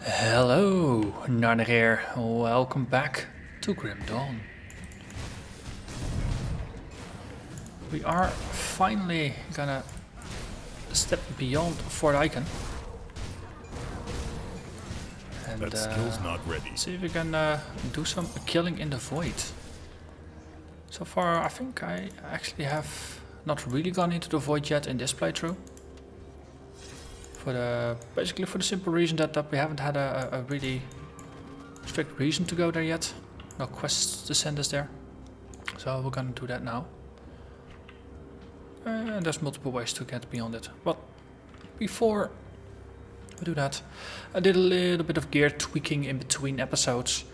Hello, Narnach here. Welcome back to Grim Dawn. We are finally gonna step beyond Fort Icon and That skill's not ready. see if we can do some killing in the void. So far, I think I actually have not really gone into the void yet in this playthrough. Basically for the simple reason that we haven't had a really strict reason to go there yet. No quests to send us there. So we're gonna do that now. And there's multiple ways to get beyond it. But before we do that, I did a little bit of gear tweaking in between episodes.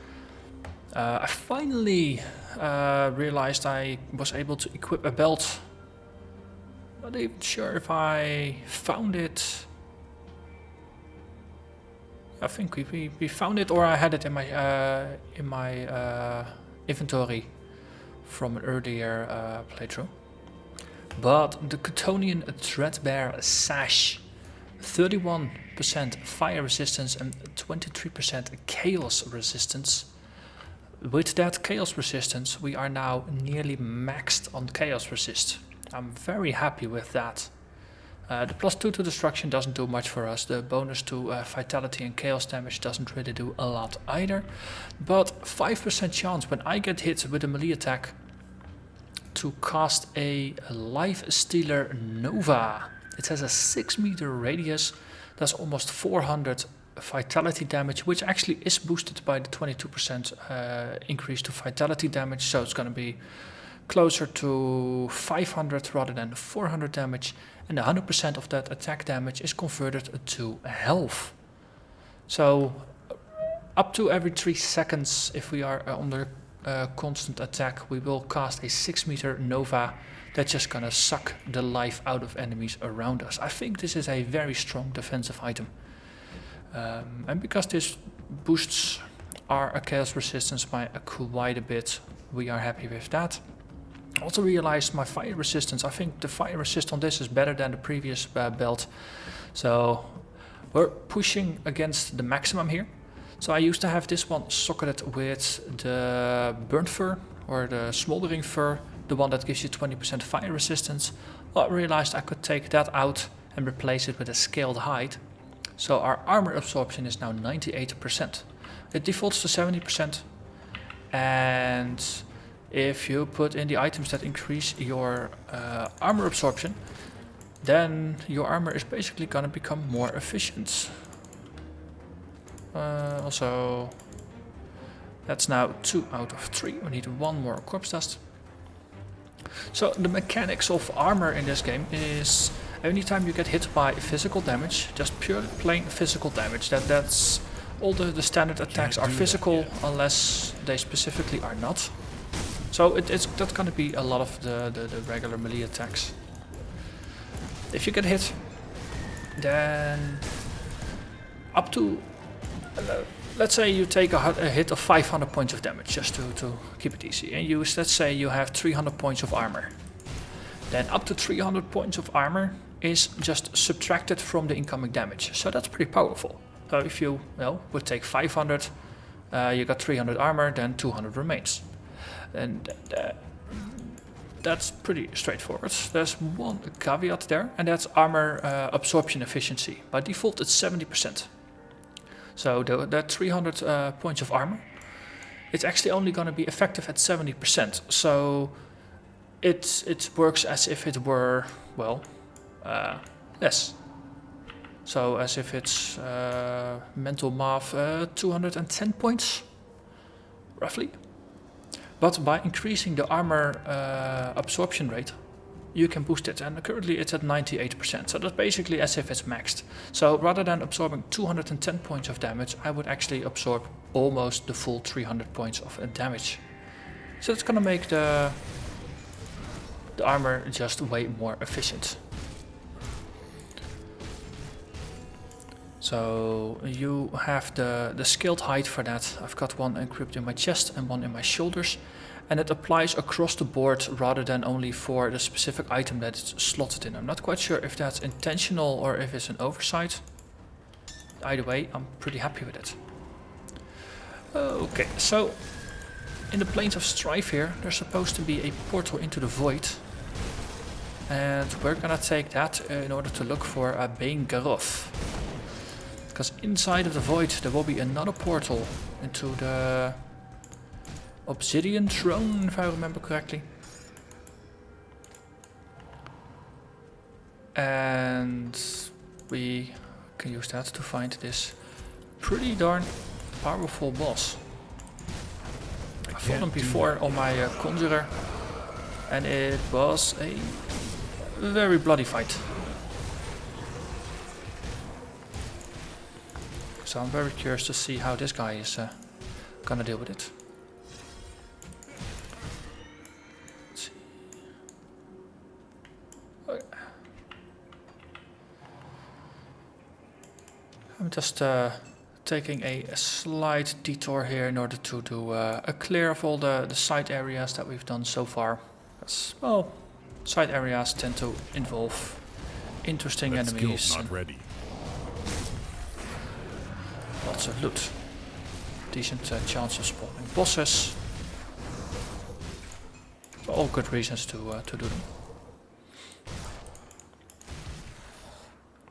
I finally realized I was able to equip a belt. Not even sure if I found it. I think we found it, or I had it in my inventory from an earlier playthrough. But the Chthonian Threadbare Sash, 31% fire resistance and 23% chaos resistance. With that chaos resistance, we are now nearly maxed on chaos resist. I'm very happy with that. The +2 to destruction doesn't do much for us. The bonus to vitality and chaos damage doesn't really do a lot either. But 5% chance when I get hit with a melee attack to cast a Life Stealer Nova. It has a 6-meter radius. That's almost 400 vitality damage, which actually is boosted by the 22% increase to vitality damage. So it's going to be closer to 500 rather than 400 damage, and 100% of that attack damage is converted to health. So up to every 3 seconds, if we are under constant attack, we will cast a 6-meter Nova that's just gonna suck the life out of enemies around us. I think this is a very strong defensive item. And because this boosts our chaos resistance by quite a bit, we are happy with that. Also realized my fire resistance. I think the fire resist on this is better than the previous belt. So we're pushing against the maximum here. So I used to have this one socketed with the burnt fur or the smoldering fur, the one that gives you 20% fire resistance. Well, I realized I could take that out and replace it with a scaled hide. So our armor absorption is now 98%. It defaults to 70%. And if you put in the items that increase your armor absorption, then your armor is basically gonna become more efficient. Also, that's now 2 out of 3. We need 1 more corpse dust. So the mechanics of armor in this game is anytime you get hit by physical damage, just pure plain physical damage. That's all the standard attacks are physical unless they specifically are not. So that's going to be a lot of the regular melee attacks. If you get hit, then up to, let's say you take a hit of 500 points of damage, just to keep it easy. And let's say you have 300 points of armor. Then up to 300 points of armor is just subtracted from the incoming damage. So that's pretty powerful. So if you would take 500, you got 300 armor, then 200 remains. And that's pretty straightforward. There's one caveat there, and that's armor absorption efficiency. By default, it's 70%. So that 300 points of armor, it's actually only going to be effective at 70%. So it works as if it were, less. So as if it's mental math, 210 points, roughly. But by increasing the armor absorption rate, you can boost it, and currently it's at 98%, so that's basically as if it's maxed. So rather than absorbing 210 points of damage, I would actually absorb almost the full 300 points of damage. So it's gonna make the armor just way more efficient. So you have the scaled height for that. I've got one equipped in my chest and one in my shoulders. And it applies across the board rather than only for the specific item that it's slotted in. I'm not quite sure if that's intentional or if it's an oversight. either way, I'm pretty happy with it. Okay, so in the plains of Strife here, there's supposed to be a portal into the void. And we're gonna take that in order to look for a Bane Garoth. Because inside of the void there will be another portal into the Obsidian Throne, if I remember correctly. And we can use that to find this pretty darn powerful boss. I fought him before on my Conjurer, and it was a very bloody fight. So I'm very curious to see how this guy is gonna deal with it. Let's see. Okay. I'm just taking a slight detour here in order to do a clear of all the side areas that we've done so far. Because, well, side areas tend to involve interesting enemies. Not ready. Lots of loot. Decent chance of spawning bosses. So all good reasons to do them.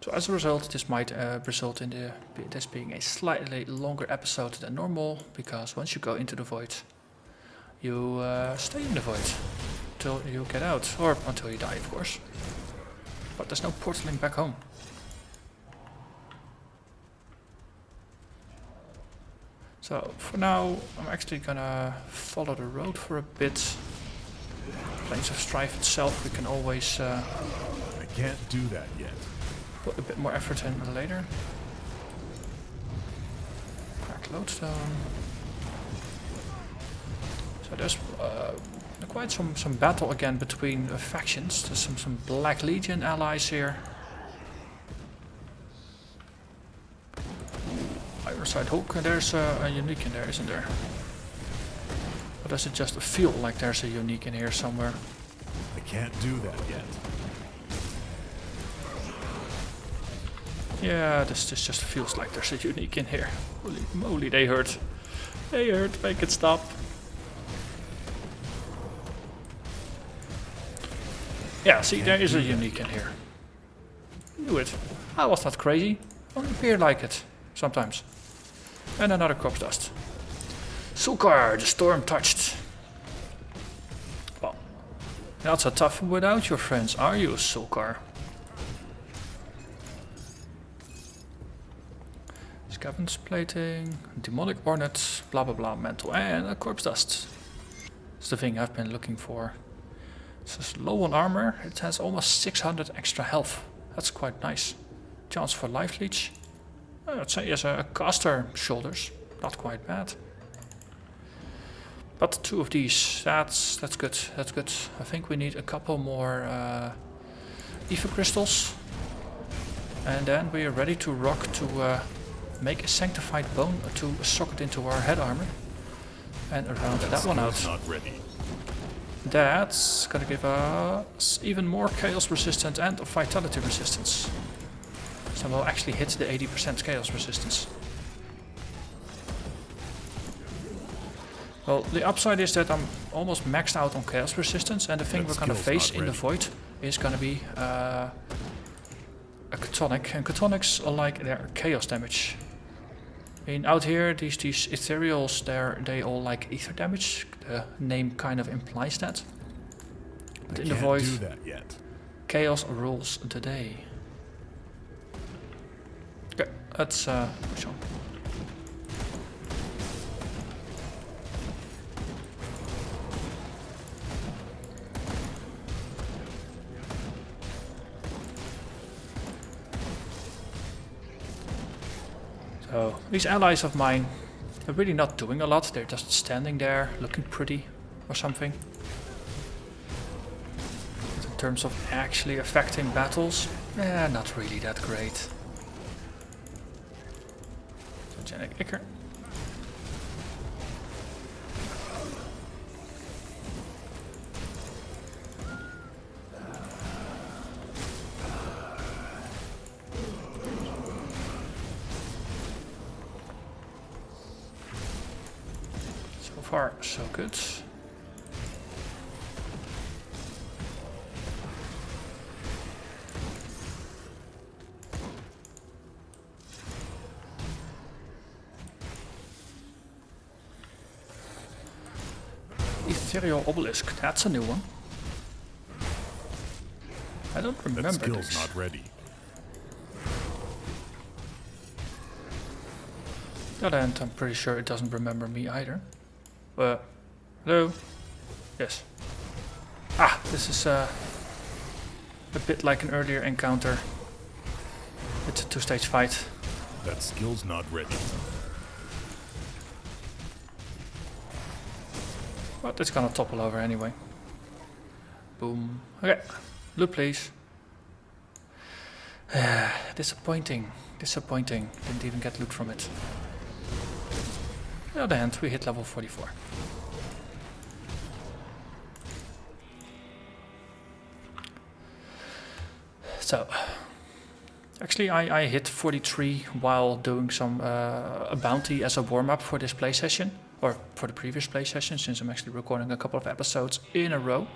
So as a result, this might result in this being a slightly longer episode than normal, because once you go into the void, you stay in the void until you get out, or until you die, of course. But there's no portaling back home. So for now, I'm actually gonna follow the road for a bit. Plains of Strife itself, we can always I can't do that yet. put a bit more effort in later. Cracked lodestone. So there's quite some battle again between factions. There's some Black Legion allies here. Iron-side hook, and there's a unique in there, isn't there? Or does it just feel like there's a unique in here somewhere? I can't do that yet. Yeah, this just feels like there's a unique in here. Holy moly, they hurt. They hurt, make it stop. Yeah, see, there is a unique in here. Knew it. I was not crazy. Only appear like it. Sometimes. And another corpse dust. Sulkar, the storm touched. Well, not so tough without your friends, are you, Sulkar? Scavenge plating, demonic hornet, blah blah blah, mental, and a corpse dust. It's the thing I've been looking for. It says low on armor, it has almost 600 extra health. That's quite nice. Chance for life leech. I'd say he has a caster shoulders, not quite bad. But 2 of these, that's good, that's good. I think we need a couple more ether crystals. And then we are ready to rock to make a sanctified bone to socket into our head armor. And round that one out. Not ready. That's gonna give us even more chaos resistance and vitality resistance. So we'll actually hit the 80% chaos resistance. Well, the upside is that I'm almost maxed out on chaos resistance, and the thing we're gonna face in the void is gonna be a Chthonic, and Chthonics are like their chaos damage. I mean, out here, these ethereals, they all like ether damage. The name kind of implies that. But in the void, do that yet. Chaos rules the day. Okay, let's push on. So, these allies of mine are really not doing a lot. They're just standing there, looking pretty or something. But in terms of actually affecting battles, not really that great. Genic Ikker. far, so good. Ethereal Obelisk, that's a new one. I don't remember That skill's this. not ready. On the other hand, I'm pretty sure it doesn't remember me either. Hello? Yes. Ah, this is a bit like an earlier encounter. It's a 2-stage fight. That skill's not ready. But it's gonna topple over anyway. Boom. Okay. Loot, please. Disappointing. Disappointing. Didn't even get loot from it. On the other hand, we hit level 44. So, actually I hit 43 while doing some a bounty as a warm-up for this play session. Or for the previous play session, since I'm actually recording a couple of episodes in a row.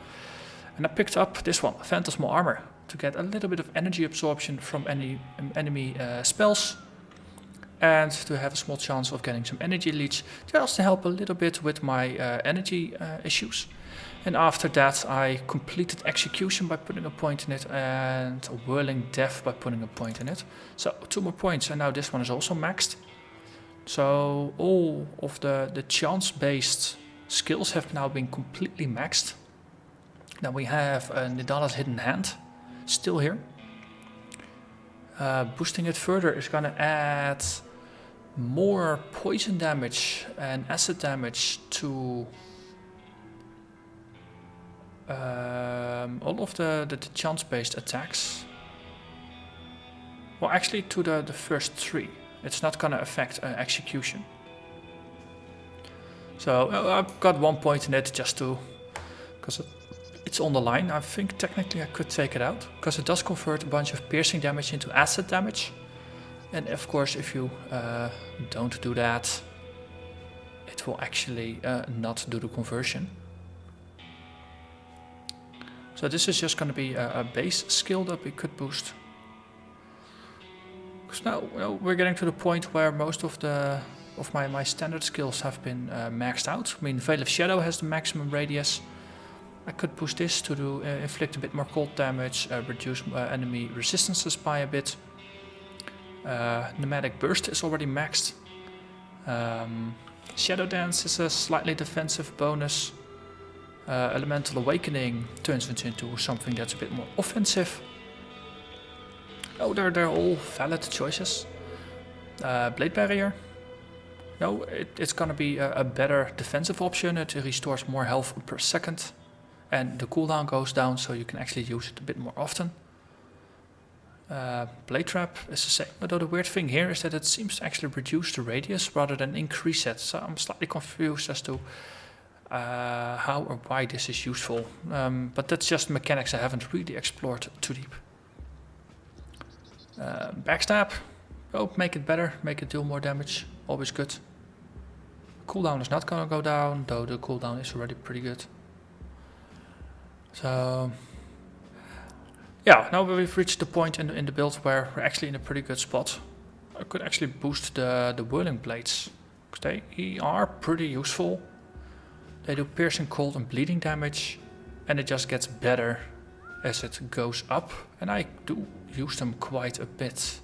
And I picked up this one, Phantasmal Armor, to get a little bit of energy absorption from any enemy spells. And to have a small chance of getting some energy leech, just to help a little bit with my energy issues. And after that I completed Execution by putting a point in it, and Whirling Death by putting a point in it. So 2 more points, and now this one is also maxed. So all of the chance-based skills have now been completely maxed. Now we have Nidala's Hidden Hand still here. Boosting it further is gonna add more poison damage and acid damage to all of the chance-based attacks. Well, actually to the first 3. It's not gonna affect Execution. So I've got 1 point in it just to, because it's on the line. I think technically I could take it out, because it does convert a bunch of piercing damage into acid damage. And of course, if you don't do that, it will actually not do the conversion. So this is just gonna be a base skill that we could boost. Now we're getting to the point where most of my standard skills have been maxed out. I mean, Veil of Shadow has the maximum radius. I could push this to do inflict a bit more cold damage, reduce enemy resistances by a bit. Pneumatic Burst is already maxed. Shadow Dance is a slightly defensive bonus. Elemental Awakening turns it into something that's a bit more offensive. Oh, they're all valid choices. Blade Barrier. No, it's gonna be a better defensive option. It restores more health per second. And the cooldown goes down, so you can actually use it a bit more often. Blade Trap is the same, although the weird thing here is that it seems to actually reduce the radius rather than increase it. So I'm slightly confused as to how or why this is useful. But that's just mechanics I haven't really explored too deep. Backstab. Oh, make it better, make it deal more damage. Always good. Cooldown is not gonna go down, though the cooldown is already pretty good. So yeah, now we've reached the point in the build where we're actually in a pretty good spot. I could actually boost the whirling blades, because they are pretty useful. They do piercing, cold and bleeding damage, and it just gets better as it goes up, and I do use them quite a bit.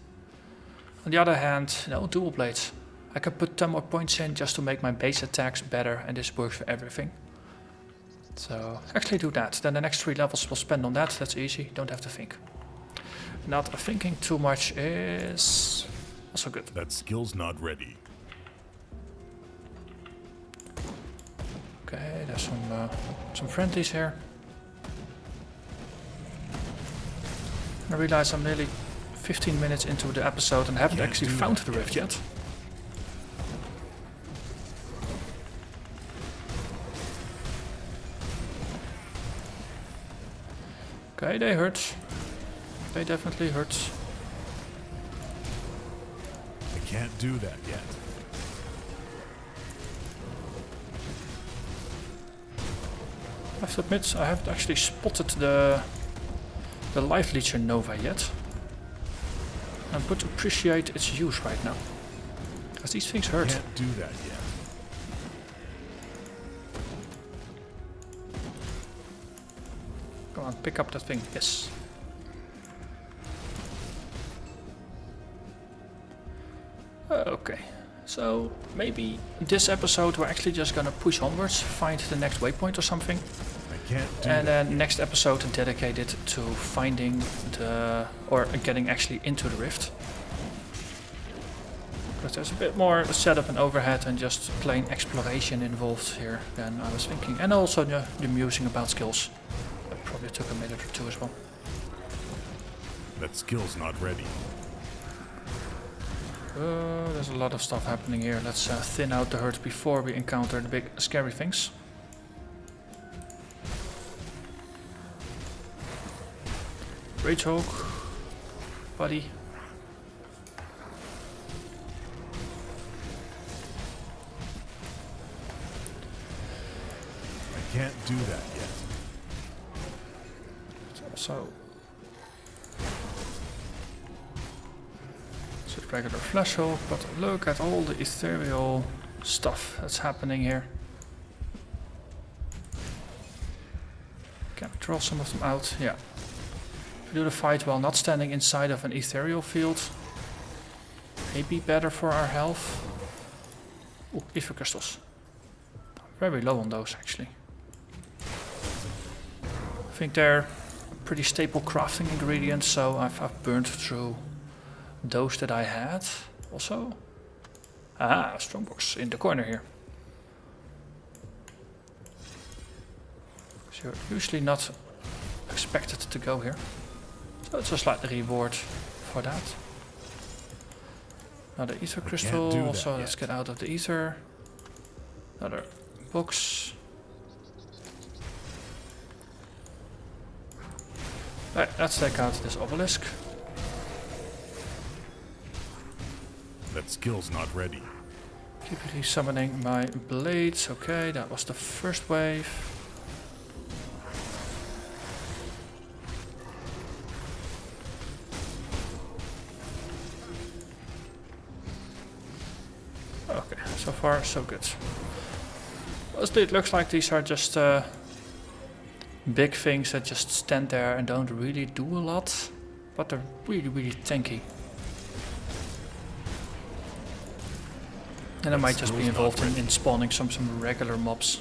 On the other hand, dual blades. I can put 10 more points in just to make my base attacks better, and this works for everything. So actually do that. Then the next 3 levels we'll spend on that. That's easy, don't have to think. Not thinking too much is also good. That skill's not ready. Okay, there's some friendlies here. I realize I'm nearly 15 minutes into the episode and haven't actually found the rift yet. Okay, they hurt. They definitely hurt. I can't do that yet. I have to admit, I haven't actually spotted the Life Leecher Nova yet. I would appreciate its use right now. Because these things hurt. Can't do that yet. Come on, pick up that thing. Yes. Okay. So maybe this episode we're actually just gonna push onwards, find the next waypoint or something. I can't do And that. then next episode dedicated to finding or getting actually into the rift. Because there's a bit more setup and overhead and just plain exploration involved here than I was thinking. And also the musing about skills. That probably took a minute or two as well. That skill's not ready. There's a lot of stuff happening here. Let's thin out the herd before we encounter the big scary things. Ragehawk, buddy. I can't do that yet. Also, it's a regular Flashhawk, but look at all the ethereal stuff that's happening here. Can we draw some of them out? Yeah. If we do the fight while not standing inside of an ethereal field, maybe better for our health. Ooh, ether crystals. Very low on those actually. I think they're pretty staple crafting ingredients, so I've burned through those that I had. Also, strongbox in the corner here. So you're usually not expected to go here. So it's a slight reward for that. Another ether crystal, so let's get out of the ether. Another box. Right, let's take out this obelisk. That skill's not ready. Keep resummoning my blades. Okay, that was the first wave. Okay, so far so good. Mostly it looks like these are just big things that just stand there and don't really do a lot, but they're really, really tanky. And I might just be involved in spawning some regular mobs.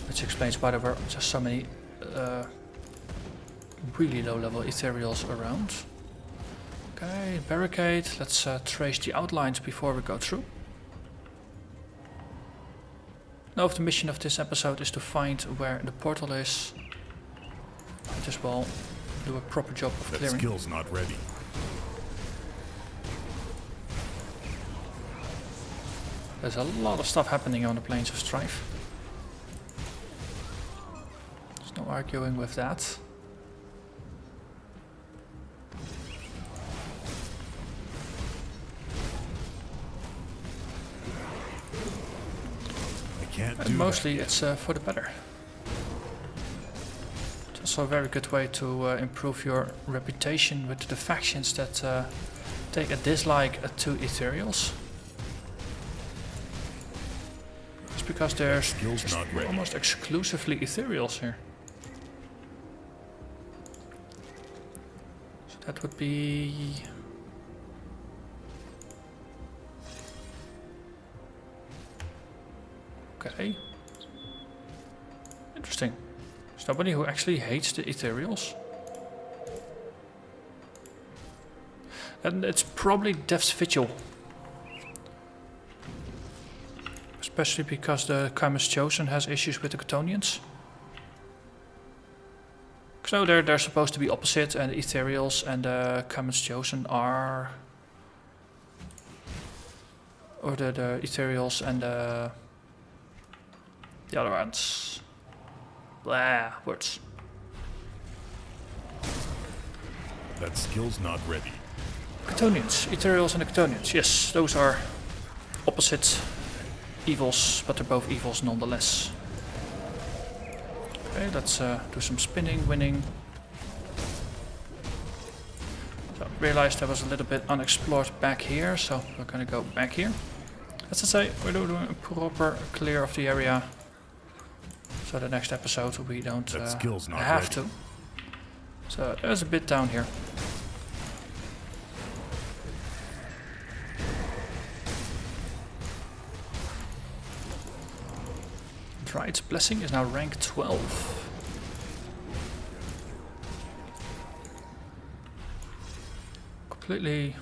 Which explains why there were just so many really low level ethereals around. Okay, barricade. Let's trace the outlines before we go through. Now the mission of this episode is to find where the portal is. Might as well do a proper job of clearing. That skill's not ready. There's a lot of stuff happening on the plains of Strife. There's no arguing with that. And mostly it's for the better. It's also a very good way to improve your reputation with the factions that take a dislike to ethereals. It's because there's almost exclusively ethereals here. So that would be... Okay. Interesting. There's nobody who actually hates the ethereals. And it's probably Death's Vigil. Especially because the Kaimus Chosen has issues with the Chthonians. So they're supposed to be opposite, and the ethereals and the Kaimus Chosen are... Or the ethereals and the other ones. Blah, words. That skill's not ready. Chthonians, ethereals and the Chthonians. Yes, those are opposite evils, but they're both evils nonetheless. Okay, let's do some spinning, winning. So realized there was a little bit unexplored back here, so we're gonna go back here. As I say, we're doing a proper clear of the area. So the next episode we don't have to. So there's a bit down here. Druid's Blessing is now rank 12. Completely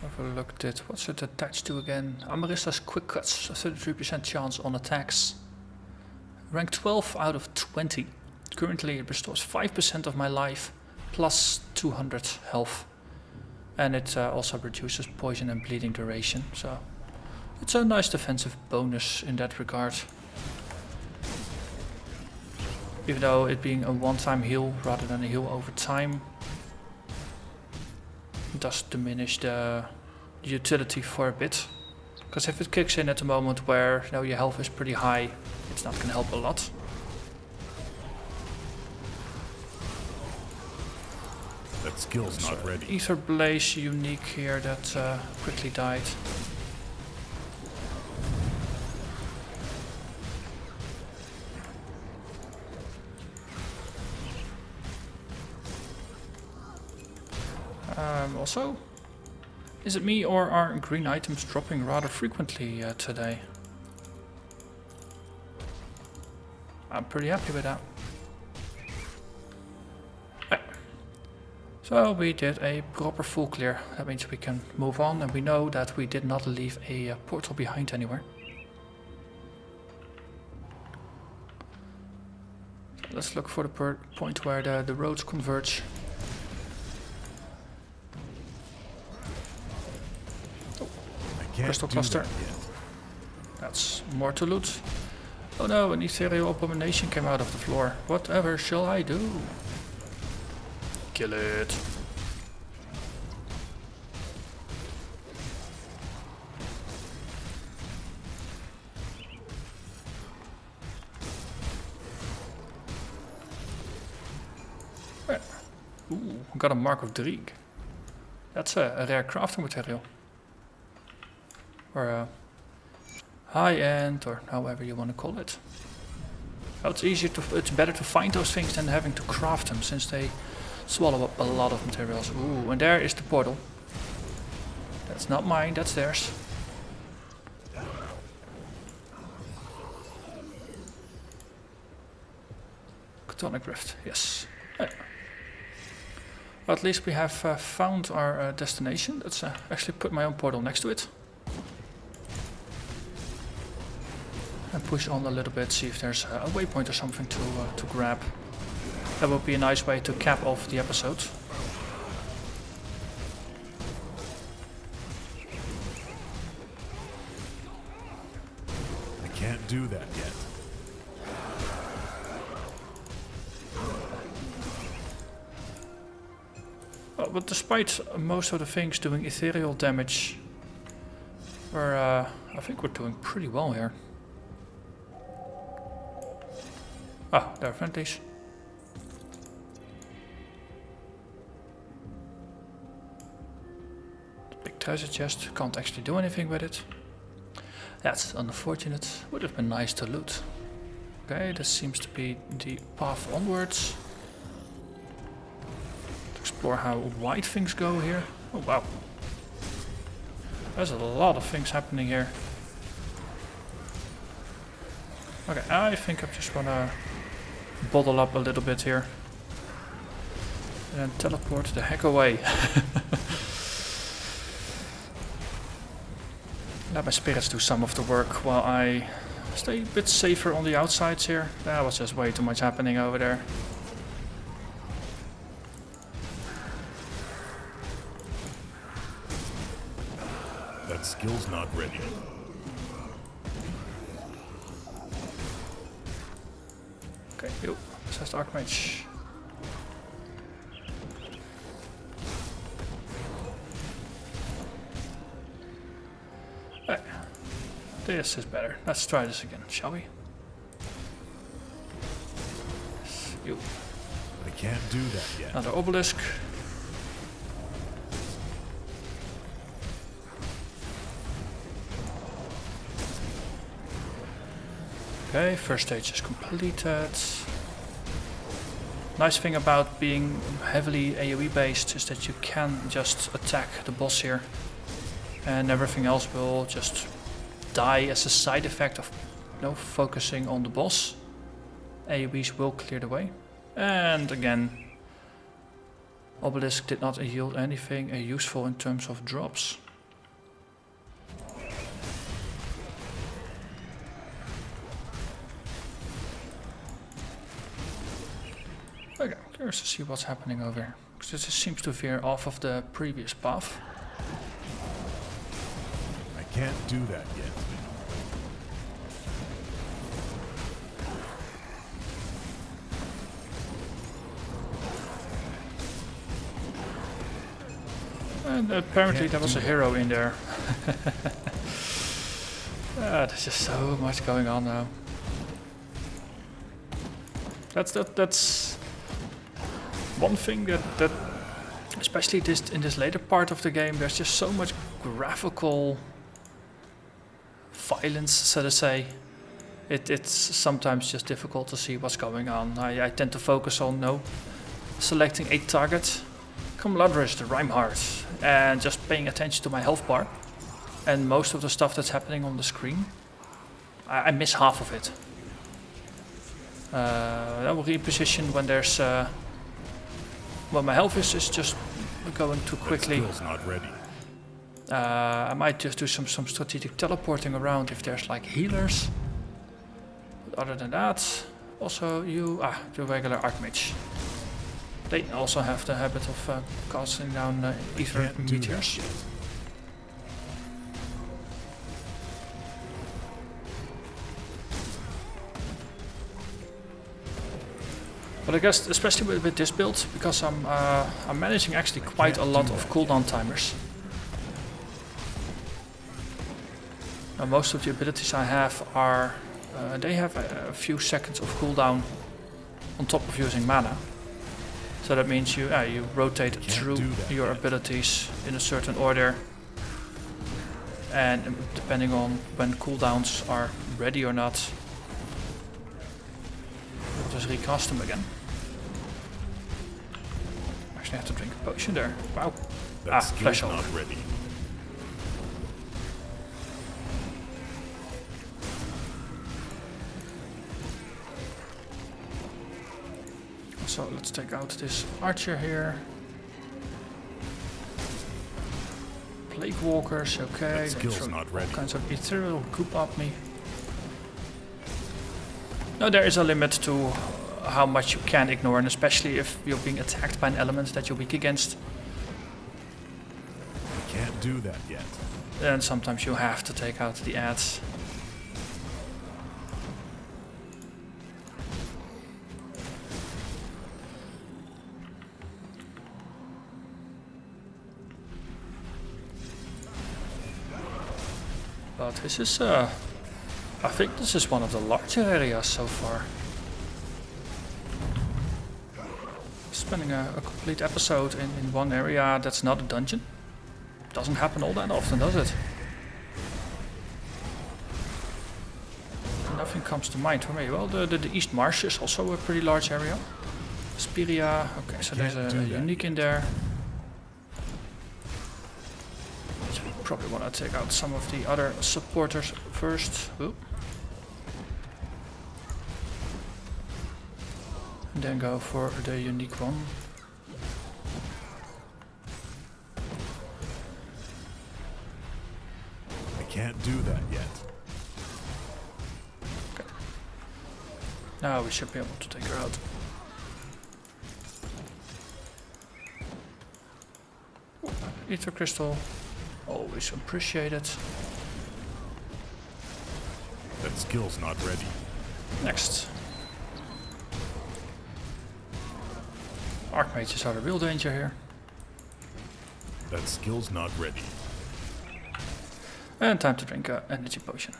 overlooked it. What's it attached to again? Amarista's Quick Cuts, 33% chance on attacks. Rank 12 out of 20. Currently it restores 5% of my life plus 200 health. And it also reduces poison and bleeding duration. So it's a nice defensive bonus in that regard. Even though it being a one-time heal rather than a heal over time, it does diminish the utility for a bit. Because if it kicks in at the moment where your health is pretty high, it's not going to help a lot. That skill's not ready. Ether Blaze unique here that quickly died. Also, is it me or are green items dropping rather frequently today? I'm pretty happy with that. Right. So we did a proper full clear. That means we can move on, and we know that we did not leave a portal behind anywhere. So let's look for the point where the roads converge. Crystal cluster. That's more to loot. Oh no, an ethereal abomination came out of the floor. Whatever shall I do? Kill it. Ooh, got a Mark of Dreeg. That's a rare crafting material. Or high-end, or however you want to call it. Oh, it's better to find those things than having to craft them, since they swallow up a lot of materials. Ooh, and there is the portal. That's not mine, that's theirs. Chthonic Rift, yes. Right. Well, at least we have found our destination. Let's actually put my own portal next to it. And push on a little bit, see if there's a waypoint or something to grab. That would be a nice way to cap off the episode. I can't do that yet. Well, but despite most of the things doing ethereal damage, I think we're doing pretty well here. Ah, there are friendlies. Big treasure chest, can't actually do anything with it. That's unfortunate, would have been nice to loot. Okay, this seems to be the path onwards. To explore how wide things go here. Oh wow. There's a lot of things happening here. Okay, I think I just wanna bottle up a little bit here. And teleport the heck away. Let my spirits do some of the work while I stay a bit safer on the outsides here. That was just way too much happening over there. That skill's not ready. Okay, yo, says the Archmage. Right. This is better. Let's try this again, shall we? Can't do that yet. Another obelisk. Okay, first stage is completed. Nice thing about being heavily AoE based is that you can just attack the boss here and everything else will just die as a side effect of focusing on the boss. AoEs will clear the way. And again, obelisk did not yield anything useful in terms of drops. Okay, curious to see what's happening over here, because this seems to veer off of the previous path. I can't do that yet. And apparently there was a hero in there. There's just so much going on now. That's one thing that especially in this later part of the game, there's just so much graphical violence, so to say. It's sometimes just difficult to see what's going on. I tend to focus on selecting a target, Camladris, the Reinhardt, and just paying attention to my health bar. And most of the stuff that's happening on the screen, I miss half of it. I will reposition when there's when my health is just going too quickly. That skill's not ready. I might just do some strategic teleporting around if there's like healers. But other than that, also the regular Archmage. They also have the habit of casting down ether meteors. But I guess especially with this build, because I'm managing actually quite a lot of cooldown timers. Now most of the abilities I have are they have a few seconds of cooldown on top of using mana. So that means you rotate through your abilities in a certain order, and depending on when cooldowns are ready or not, I'll just recast them again. Actually, I have to drink a potion there. Wow. That skill's threshold. not ready. So let's take out this archer here. Plague walkers, okay. That skill's not ready. All kinds of ethereal goop up me. No, there is a limit to how much you can ignore, and especially if you're being attacked by an element that you're weak against. I can't do that yet. Then sometimes you have to take out the ads. But this is, I think this is one of the larger areas so far. Spending a complete episode in one area that's not a dungeon. Doesn't happen all that often, does it? Nothing comes to mind for me. Well, the East Marsh is also a pretty large area. Spiria, okay, so there's a unique in there. Probably want to take out some of the other supporters first. Ooh. And then go for the unique one. I can't do that yet. Okay. Now we should be able to take her out. Ooh, ether crystal. Always appreciated. That skill's not ready. Next. Archmages are the real danger here. That skill's not ready. And time to drink an energy potion.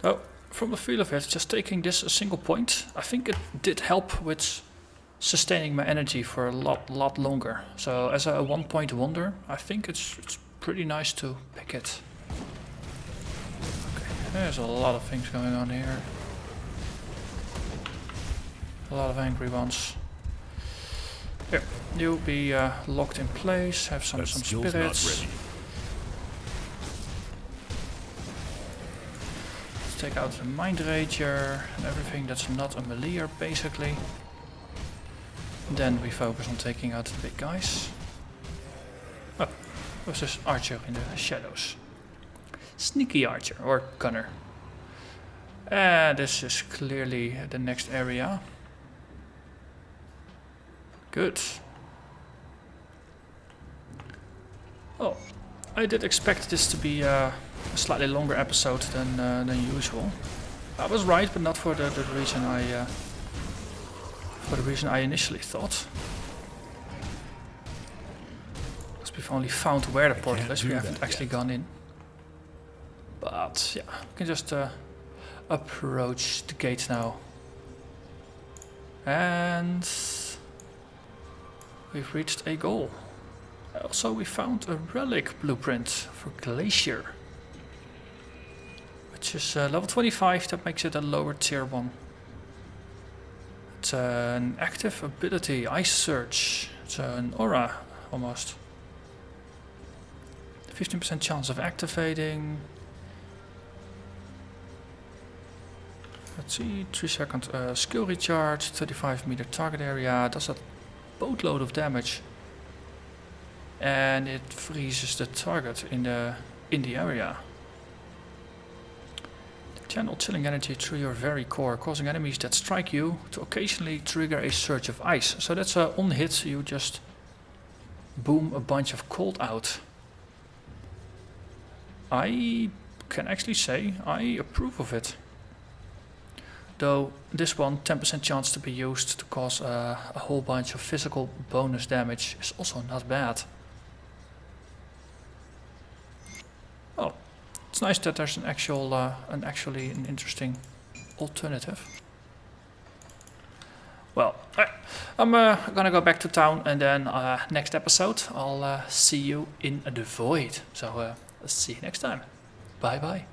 Oh, from the feel of it, just taking this a single point, I think it did help with sustaining my energy for a lot longer. So as a 1 point wonder, I think it's pretty nice to pick it. Okay, there's a lot of things going on here. A lot of angry ones. Here, you'll be locked in place, have some skill's spirits. not ready. Let's take out the Mind Rager and everything that's not a melee basically. Then we focus on taking out the big guys. Oh, there's this archer in the shadows. Sneaky archer, or gunner. This is clearly the next area. Good. Oh, I did expect this to be a slightly longer episode than usual. I was right, but not for the reason I initially thought. Because we've only found where the portal is, we haven't actually gone in. But yeah, we can just approach the gate now. And we've reached a goal. Also, we found a relic blueprint for Glacier, which is level 25, that makes it a lower tier 1. It's an active ability, Ice Surge. It's an aura, almost. 15% chance of activating. Let's see, 3 second skill recharge, 35 meter target area, does a boatload of damage. And it freezes the target in the area. Channel chilling energy through your very core, causing enemies that strike you to occasionally trigger a surge of ice. So that's on hit, you just boom a bunch of cold out. I can actually say I approve of it. Though this one, 10% chance to be used to cause a whole bunch of physical bonus damage is also not bad. Oh, it's nice that there's an actually an interesting alternative. Well, I'm gonna go back to town, and then next episode I'll see you in the void. So see you next time. Bye bye.